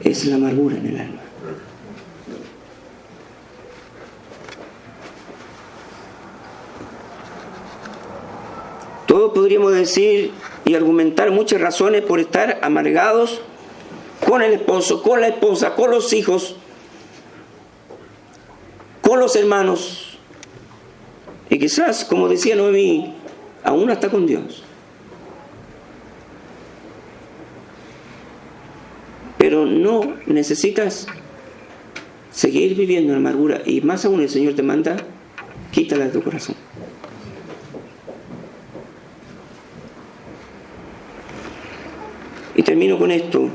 es la amargura en el alma. Todos podríamos decir y argumentar muchas razones por estar amargados con el esposo, con la esposa, con los hijos, con los hermanos. Y quizás, como decía Noemí, aún hasta con Dios. Pero no necesitas seguir viviendo en amargura. Y más aún el Señor te manda, quítala de tu corazón. Y termino con esto.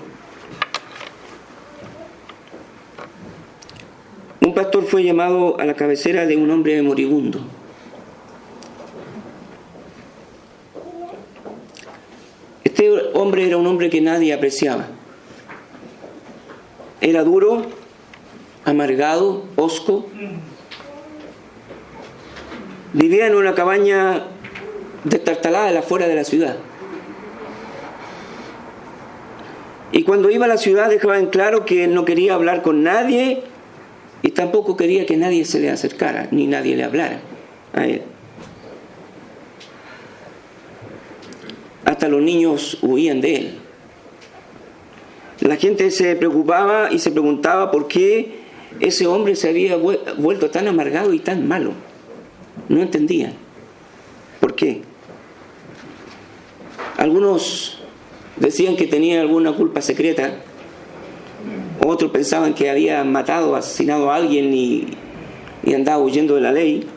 Un pastor fue llamado a la cabecera de un hombre moribundo. Este hombre era un hombre que nadie apreciaba. Era duro, amargado, hosco. Vivía en una cabaña destartalada en la afuera de la ciudad. Y cuando iba a la ciudad dejaba en claro que no quería hablar con nadie y tampoco quería que nadie se le acercara, ni nadie le hablara a él. Hasta los niños huían de él. La gente se preocupaba y se preguntaba por qué ese hombre se había vuelto tan amargado y tan malo. No entendían. ¿Por qué? Algunos decían que tenía alguna culpa secreta. Otros pensaban que había matado, asesinado a alguien y andaba huyendo de la ley.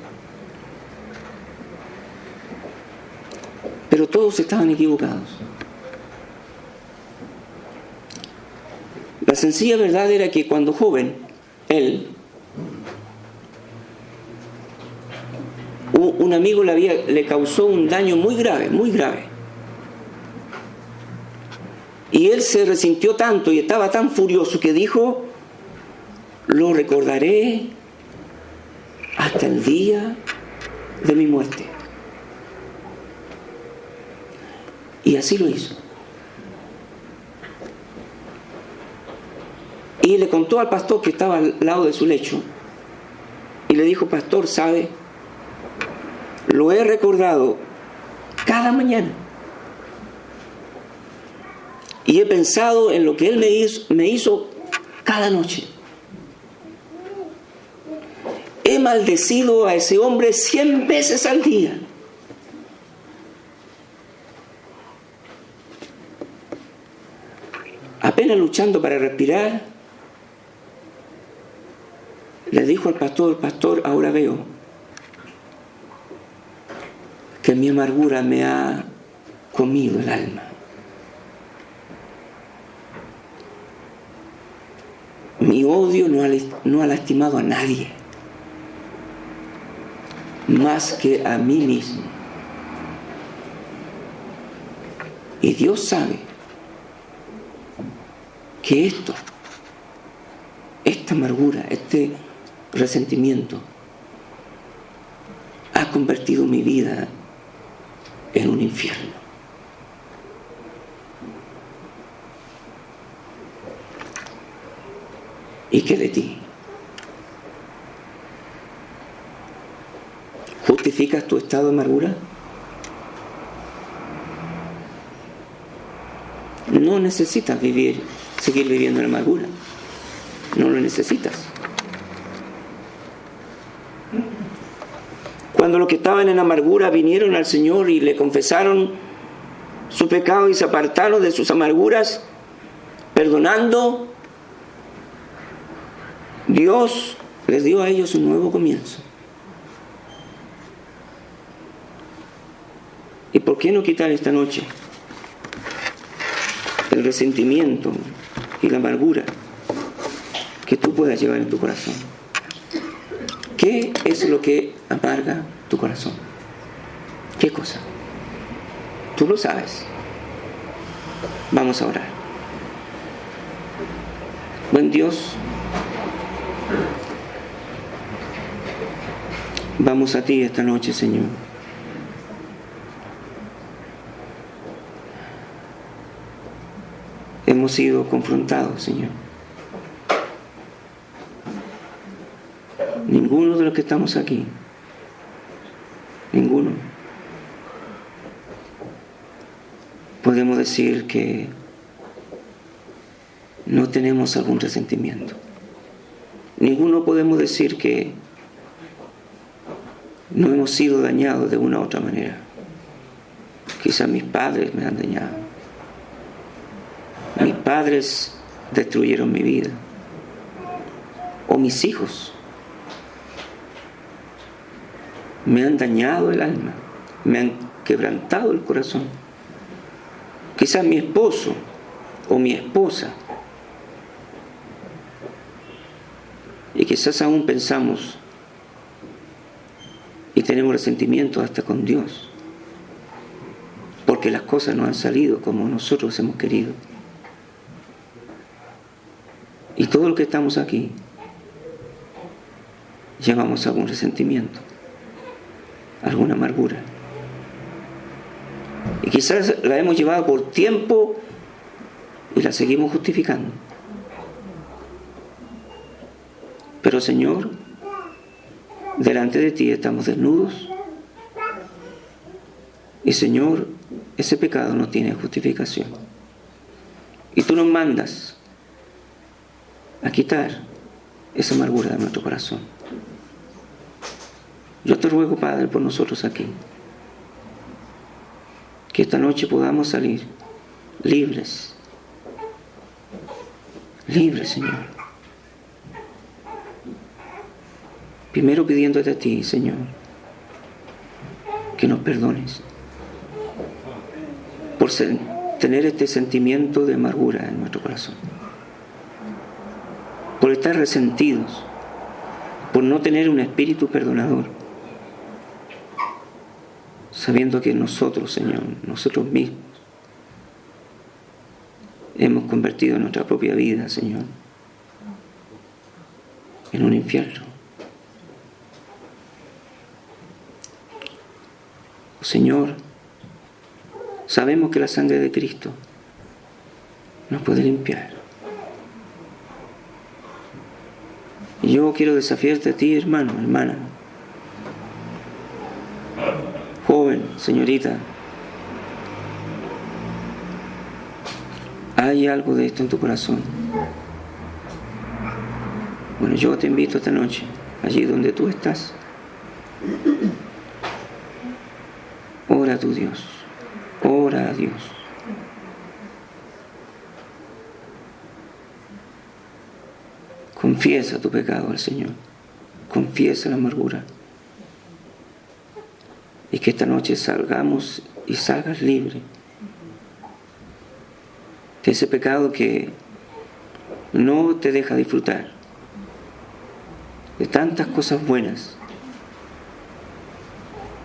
Pero todos estaban equivocados. La sencilla verdad era que cuando joven, él, un amigo le causó un daño muy grave, muy grave. Y él se resintió tanto y estaba tan furioso que dijo: lo recordaré hasta el día de mi muerte. Y así lo hizo. Y le contó al pastor que estaba al lado de su lecho. Y le dijo: pastor, ¿sabe? Lo he recordado cada mañana. Y he pensado en lo que él me hizo cada noche. He maldecido a ese hombre 100 veces al día. Apenas luchando para respirar, le dijo al pastor: pastor, ahora veo que mi amargura me ha comido el alma. Mi odio no ha lastimado a nadie más que a mí mismo. Y Dios sabe que esta amargura, este resentimiento ha convertido mi vida en un infierno. ¿Y qué de ti? ¿Justificas tu estado de amargura? No necesitas seguir viviendo en amargura. No lo necesitas. Cuando los que estaban en amargura vinieron al Señor y le confesaron su pecado y se apartaron de sus amarguras, perdonando, Dios les dio a ellos un nuevo comienzo. ¿Y por qué no quitar esta noche el resentimiento y la amargura que tú puedas llevar en tu corazón? ¿Qué es lo que amarga tu corazón? ¿Qué cosa? Tú lo sabes. Vamos a orar. Buen Dios, vamos a ti esta noche, Señor. Hemos sido confrontados, Señor. Ninguno de los que estamos aquí, ninguno, podemos decir que no tenemos algún resentimiento. Ninguno podemos decir que no hemos sido dañados de una u otra manera. Quizás mis padres me han dañado. Mis padres destruyeron mi vida. O mis hijos me han dañado el alma, me han quebrantado el corazón. Quizás mi esposo o mi esposa. Y quizás aún pensamos y tenemos resentimiento hasta con Dios, porque las cosas no han salido como nosotros hemos querido. Y todo lo que estamos aquí llevamos algún resentimiento, alguna amargura. Y quizás la hemos llevado por tiempo y la seguimos justificando. Pero Señor, delante de ti estamos desnudos. Y Señor, ese pecado no tiene justificación. Y tú nos mandas a quitar esa amargura de nuestro corazón. Yo te ruego, Padre, por nosotros aquí, que esta noche podamos salir libres, Señor. Primero pidiéndote a ti, Señor, que nos perdones por tener este sentimiento de amargura en nuestro corazón, por estar resentidos, por no tener un espíritu perdonador, sabiendo que nosotros, Señor, nosotros mismos, hemos convertido nuestra propia vida, Señor, en un infierno. Señor, sabemos que la sangre de Cristo nos puede limpiar. Y yo quiero desafiarte a ti, hermano, hermana, joven, señorita. ¿Hay algo de esto en tu corazón? Bueno, yo te invito esta noche, allí donde tú estás. Ora a tu Dios, ora a Dios. Confiesa tu pecado al Señor, confiesa la amargura. Y que esta noche salgamos y salgas libre de ese pecado que no te deja disfrutar de tantas cosas buenas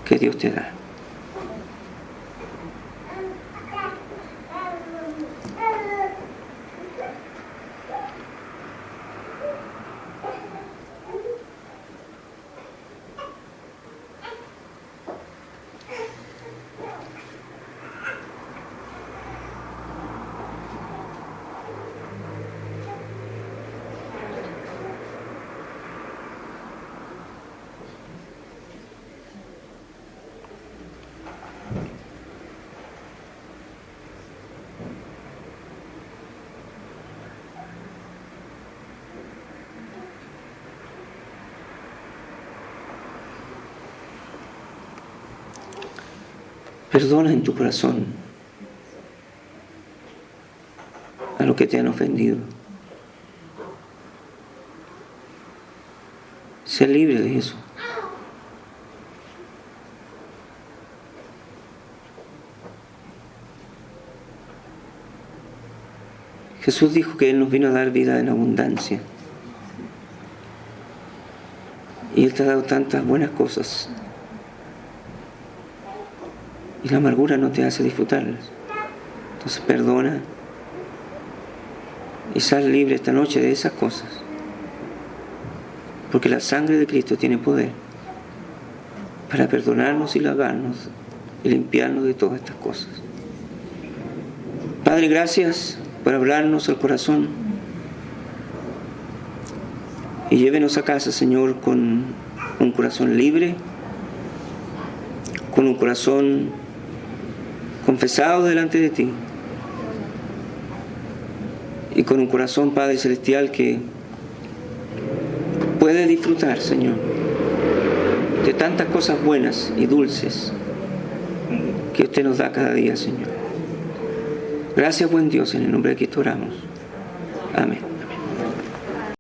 que Dios te da. Perdona en tu corazón a los que te han ofendido. Sé libre de eso. Jesús dijo que Él nos vino a dar vida en abundancia. Y Él te ha dado tantas buenas cosas. Y la amargura no te hace disfrutarlas. Entonces perdona y sal libre esta noche de esas cosas. Porque la sangre de Cristo tiene poder para perdonarnos y lavarnos y limpiarnos de todas estas cosas. Padre, gracias por hablarnos al corazón. Y llévenos a casa, Señor, con un corazón libre, con un corazón confesado delante de ti, y con un corazón, Padre Celestial, que puede disfrutar, Señor, de tantas cosas buenas y dulces que usted nos da cada día, Señor. Gracias, buen Dios, en el nombre de Cristo oramos. Amén.